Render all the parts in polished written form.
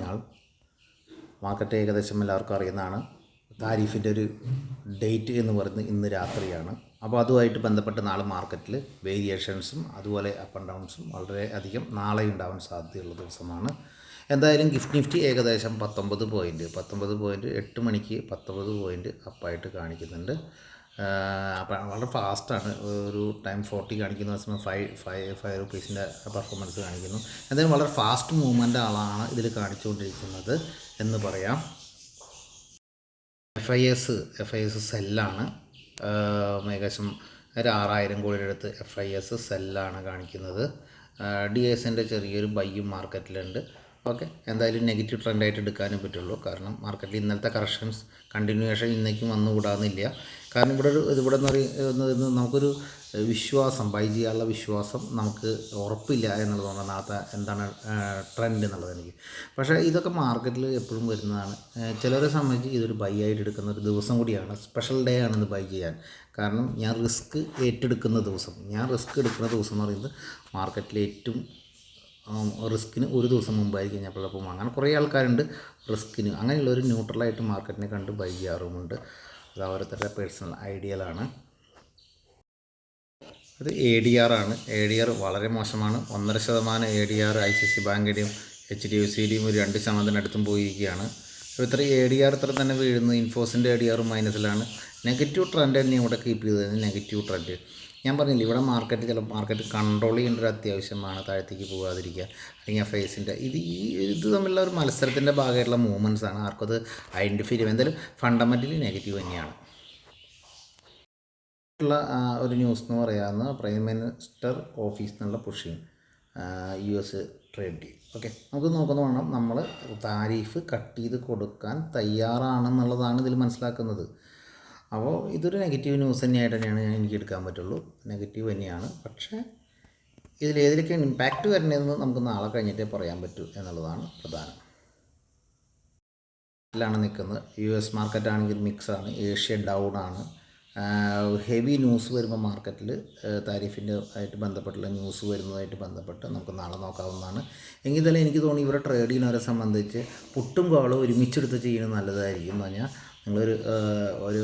നാൾ മാർക്കറ്റ് ഏകദേശം എല്ലാവർക്കും അറിയുന്നതാണ്. താരിഫിൻ്റെ ഒരു ഡേറ്റ് എന്ന് പറയുന്നത് ഇന്ന് രാത്രിയാണ്. അപ്പോൾ അതുമായിട്ട് ബന്ധപ്പെട്ട് നാളെ മാർക്കറ്റിൽ വേരിയേഷൻസും അതുപോലെ അപ്പ് ആൻഡ് ഡൗൺസും വളരെ അധികം നാളെ ഉണ്ടാവാൻ സാധ്യതയുള്ള ദിവസമാണ്. എന്തായാലും ഗിഫ്റ്റ് നിഫ്റ്റി ഏകദേശം 19 പോയിൻറ്റ് 8 മണിക്ക് 19 പോയിൻറ്റ് അപ്പായിട്ട് കാണിക്കുന്നുണ്ട്. അപ്പോൾ വളരെ ഫാസ്റ്റാണ്. ഒരു ടൈം 40 കാണിക്കുന്ന സമയം 5 റുപ്പീസിൻ്റെ പെർഫോമൻസ് കാണിക്കുന്നു. എന്തായാലും വളരെ ഫാസ്റ്റ് മൂവ്മെൻ്റ് ആളാണ് ഇതിൽ കാണിച്ചുകൊണ്ടിരിക്കുന്നത് എന്ന് പറയാം. എഫ് ഐ എസ് സെല്ലാണ്. ഏകദേശം ഒരു 6000 കോടിയുടെ അടുത്ത് FIS സെല്ലാണ് കാണിക്കുന്നത്. DSൻ്റെ ചെറിയൊരു ബൈയും മാർക്കറ്റിലുണ്ട്. ഓക്കെ, എന്തായാലും നെഗറ്റീവ് ട്രെൻഡായിട്ട് എടുക്കാനേ പറ്റുള്ളൂ. കാരണം മാർക്കറ്റിൽ ഇന്നലത്തെ കറക്ഷൻസ് കണ്ടിന്യൂവേഷൻ ഇന്നേക്കും വന്നുകൂടാന്നില്ല. കാരണം ഇവിടെ എന്ന് പറയുന്നത് നമുക്കൊരു വിശ്വാസം, ബൈ ചെയ്യാനുള്ള വിശ്വാസം നമുക്ക് ഉറപ്പില്ല എന്നുള്ളതാണ് നാളത്തെ എന്താണ് ട്രെൻഡ് എന്നുള്ളത് എനിക്ക്. പക്ഷേ ഇതൊക്കെ മാർക്കറ്റിൽ എപ്പോഴും വരുന്നതാണ്. ചിലരെ സംബന്ധിച്ച് ഇതൊരു ബൈ ആയിട്ട് എടുക്കുന്ന ഒരു ദിവസം കൂടിയാണ്. സ്പെഷ്യൽ ഡേ ആണെന്ന് ബൈ ചെയ്യാൻ. കാരണം ഞാൻ റിസ്ക് എടുക്കുന്ന ദിവസം എന്ന് പറയുന്നത് മാർക്കറ്റിൽ ഏറ്റവും റിസ്കിന് ഒരു ദിവസം മുമ്പായിരിക്കും ഞാൻ പലപ്പോൾ അങ്ങനെ കുറേ ആൾക്കാരുണ്ട് റിസ്കിന്. അങ്ങനെയുള്ളൊരു ന്യൂട്രലായിട്ട് മാർക്കറ്റിനെ കണ്ട് ബൈ ചെയ്യാറുമുണ്ട്. അത് ഓരോരുത്തരുടെ പേഴ്സണൽ ഐഡിയലാണ്. ഇത് ADR ആണ്. ADR വളരെ മോശമാണ്. 1.5% ADR ICICI ബാങ്കിൻ്റെയും HDFCയുടെയും ഒരു 2% പോയിരിക്കുകയാണ്. അപ്പോൾ ഇത്ര ADR ഇത്ര തന്നെ വീഴുന്നു. ഇൻഫോസിൻ്റെ ADR മൈനസിലാണ്. നെഗറ്റീവ് ട്രെൻഡ് തന്നെ ഇവിടെ കീപ്പ് ചെയ്തത്. നെഗറ്റീവ് ട്രെൻഡ് ഞാൻ പറഞ്ഞില്ല, ഇവിടെ മാർക്കറ്റ് കൺട്രോൾ ചെയ്യേണ്ട ഒരു അത്യാവശ്യമാണ്. താഴത്തേക്ക് പോകാതിരിക്കുക. അല്ലെങ്കിൽ FISൻ്റെ ഇത് തമ്മിലുള്ള ഒരു മത്സരത്തിൻ്റെ ഭാഗമായിട്ടുള്ള മൂവ്മെൻറ്റ്സ് ആണ്. ആർക്കും അത് ഐഡൻറ്റിഫൈ ചെയ്യും. എന്തായാലും ഫണ്ടമെൻ്റലി നെഗറ്റീവ് തന്നെയാണ്. ഉള്ള ഒരു ന്യൂസ് എന്ന് പറയാവുന്ന പ്രൈം മിനിസ്റ്റർ ഓഫീസിൽ നിന്നുള്ള pushing US trade deal. Okay, നമുക്ക് നോക്കുന്ന വേണം നമ്മൾ താരിഫ് കട്ട് ചെയ്ത് കൊടുക്കാൻ തയ്യാറാണെന്നുള്ളതാണ് ഇതിൽ മനസ്സിലാക്കുന്നത്. അപ്പോൾ ഇതൊരു നെഗറ്റീവ് ന്യൂസ് തന്നെയാണ് എനിക്ക് എടുക്കാൻ പറ്റുള്ളൂ. നെഗറ്റീവ് തന്നെയാണ്. പക്ഷേ ഇതിലേതിലൊക്കെയാണ് ഇമ്പാക്റ്റ് വരുന്നതെന്ന് നമുക്ക് നാളെ കഴിഞ്ഞിട്ടേ പറയാൻ പറ്റൂ എന്നുള്ളതാണ് പ്രധാനം. ാണ് നിൽക്കുന്നത്. US മാർക്കറ്റാണെങ്കിൽ മിക്സാണ്. ഏഷ്യ ഡൗൺ ആണ്. ഹെവി ന്യൂസ് വരുമ്പോൾ മാർക്കറ്റിൽ താരിഫിൻ്റെ ആയിട്ട് ബന്ധപ്പെട്ടുള്ള ന്യൂസ് വരുന്നതായിട്ട് ബന്ധപ്പെട്ട് നമുക്ക് നാളെ നോക്കാവുന്നതാണ്. എങ്കിൽ തന്നെ എനിക്ക് തോന്നി ഇവരെ ട്രേഡ് ചെയ്യുന്നവരെ സംബന്ധിച്ച് പുട്ടും കോളും ഒരുമിച്ചെടുത്ത് ചെയ്യുന്നത് നല്ലതായിരിക്കും. എന്ന് പറഞ്ഞാൽ ഒരു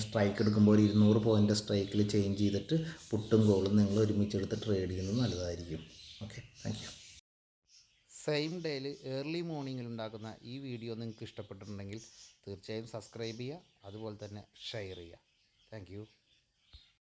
സ്ട്രൈക്ക് എടുക്കുമ്പോൾ ഒരു 200 പോയിൻ്റ് സ്ട്രൈക്കിൽ ചേഞ്ച് ചെയ്തിട്ട് പുട്ടും കോളും നിങ്ങൾ ഒരുമിച്ചെടുത്ത് ട്രേഡ് ചെയ്യുന്നത് നല്ലതായിരിക്കും. Okay, thank you. സെയിം ഡേയിൽ ഏർലി മോർണിംഗിൽ ഉണ്ടാക്കുന്ന ഈ വീഡിയോ നിങ്ങൾക്ക് ഇഷ്ടപ്പെട്ടിട്ടുണ്ടെങ്കിൽ തീർച്ചയായും സബ്സ്ക്രൈബ് ചെയ്യുക. അതുപോലെ തന്നെ ഷെയർ ചെയ്യുക. Thank you.